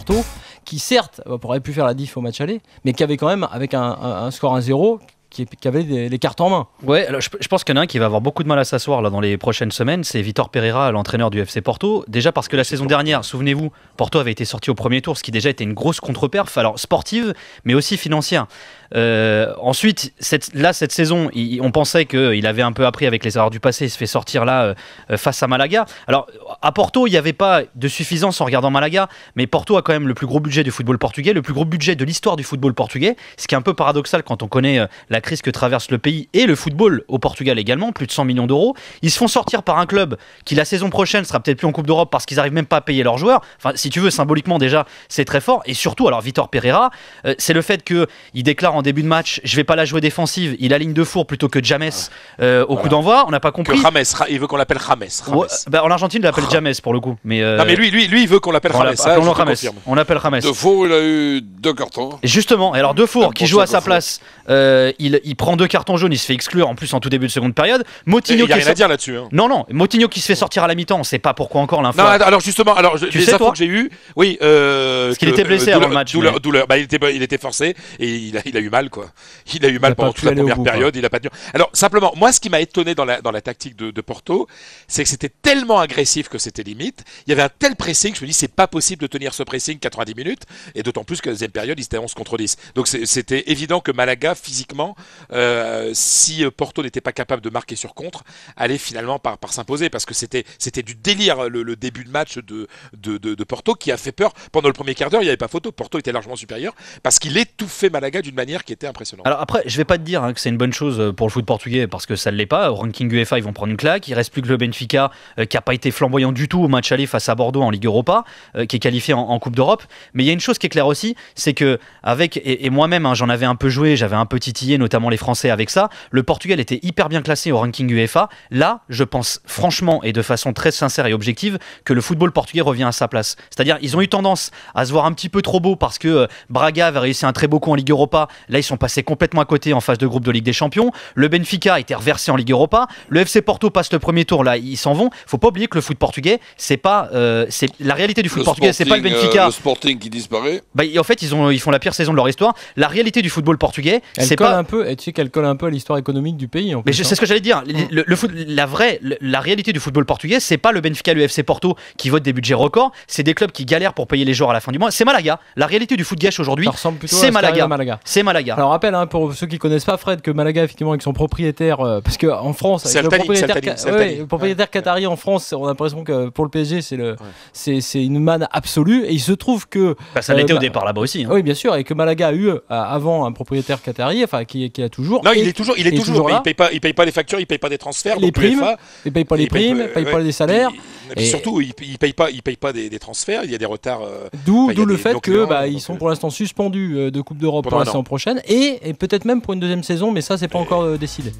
Porto, qui certes aurait pu faire la diff au match aller, mais qui avait quand même, avec un score 1-0, qui avait les cartes en main. Ouais, alors je pense qu'il y en a un qui va avoir beaucoup de mal à s'asseoir là dans les prochaines semaines, c'est Vitor Pereira, l'entraîneur du FC Porto. Déjà parce que la saison dernière, souvenez-vous, Porto avait été sorti au premier tour, ce qui déjà était une grosse contre-perf, alors sportive, mais aussi financière. Ensuite, cette saison, on pensait qu'il avait un peu appris avec les erreurs du passé, il se fait sortir là face à Malaga. Alors, à Porto, il n'y avait pas de suffisance en regardant Malaga, mais Porto a quand même le plus gros budget du football portugais, le plus gros budget de l'histoire du football portugais, ce qui est un peu paradoxal quand on connaît la crise que traverse le pays et le football au Portugal également, plus de 100 millions d'euros. Ils se font sortir par un club qui la saison prochaine sera peut-être plus en Coupe d'Europe parce qu'ils n'arrivent même pas à payer leurs joueurs. Enfin, si tu veux, symboliquement déjà, c'est très fort. Et surtout, alors Vitor Pereira, c'est le fait qu'il déclare en début de match, je vais pas la jouer défensive, il aligne Defour plutôt que James au coup d'envoi, on n'a pas compris. Que James, il veut qu'on l'appelle James. Ouais, bah en Argentine, il l'appelle James pour le coup. Mais, non mais lui il veut qu'on l'appelle James, ça, je confirme. On l'appelle James. Defour, il a eu 2 cartons. Et justement, alors Defour qui joue à sa place, il prend 2 cartons jaunes, il se fait exclure en plus en tout début de seconde période. Moutinho, il n'y a rien à dire là-dessus. Hein. Non, Moutinho qui se fait sortir à la mi-temps, on sait pas pourquoi encore l'info. Non, alors justement, les infos que j'ai eues, oui. Parce qu'il était blessé avant le match. Douleur. Bah, il était forcé et il a eu mal quoi. Il a eu mal pendant toute la première période, il a pas tenu. Alors simplement, moi ce qui m'a étonné dans la tactique de Porto, c'est que c'était tellement agressif que c'était limite. Il y avait un tel pressing, je me dis c'est pas possible de tenir ce pressing 90 minutes et d'autant plus que la deuxième période, ils étaient 11 contre 10. Donc c'était évident que Malaga physiquement, si Porto n'était pas capable de marquer sur contre, allait finalement par s'imposer parce que c'était du délire le début de match de Porto qui a fait peur. Pendant le premier quart d'heure, il n'y avait pas photo. Porto était largement supérieur parce qu'il étouffait Malaga d'une manière qui était impressionnante. Alors après, je vais pas te dire que c'est une bonne chose pour le foot portugais parce que ça ne l'est pas. Au ranking UEFA, ils vont prendre une claque. Il reste plus que le Benfica qui n'a pas été flamboyant du tout au match aller face à Bordeaux en Ligue Europa, qui est qualifié en Coupe d'Europe. Mais il y a une chose qui est claire aussi, c'est que et moi-même, j'en avais un peu joué, j'avais un peu titillé, notamment les Français avec ça. Le Portugal était hyper bien classé au ranking UEFA. Là, je pense franchement et de façon très sincère et objective que le football portugais revient à sa place. C'est-à-dire, ils ont eu tendance à se voir un petit peu trop beau parce que Braga avait réussi un très beau coup en Ligue Europa. Là, ils sont passés complètement à côté en phase de groupe de Ligue des Champions. Le Benfica a été reversé en Ligue Europa. Le FC Porto passe le premier tour. Là, ils s'en vont. Faut pas oublier que le foot portugais, c'est pas, c'est la réalité du foot portugais. C'est pas le Benfica. Le Sporting qui disparaît. Bah, en fait, ils font la pire saison de leur histoire. La réalité du football portugais, c'est pas un peu. Et tu sais qu'elle colle un peu à l'histoire économique du pays. Mais c'est ce que j'allais dire. La réalité du football portugais, c'est pas le Benfica, le FC Porto qui votent des budgets records. C'est des clubs qui galèrent pour payer les joueurs à la fin du mois. C'est Malaga. La réalité du foot gauche aujourd'hui, c'est Malaga. C'est Malaga. Alors rappelle pour ceux qui connaissent pas Fred que Malaga effectivement avec son propriétaire, parce que en France, avec le propriétaire qatari en France, on a l'impression que pour le PSG c'est une manne absolue. Et il se trouve que ça l'était au départ là-bas aussi. Hein. Oui, bien sûr, et que Malaga a eu avant un propriétaire qatari, enfin qui a toujours. Non, il est toujours. Il paye pas les factures, il paye pas des transferts. Les primes. Il paye pas les primes, il paye pas les salaires. Et surtout, il paye pas des transferts. Il y a des retards. D'où le fait que ils sont pour l'instant suspendus de Coupe d'Europe pour la saison prochaine et peut-être même pour une deuxième saison, mais ça c'est pas encore décidé.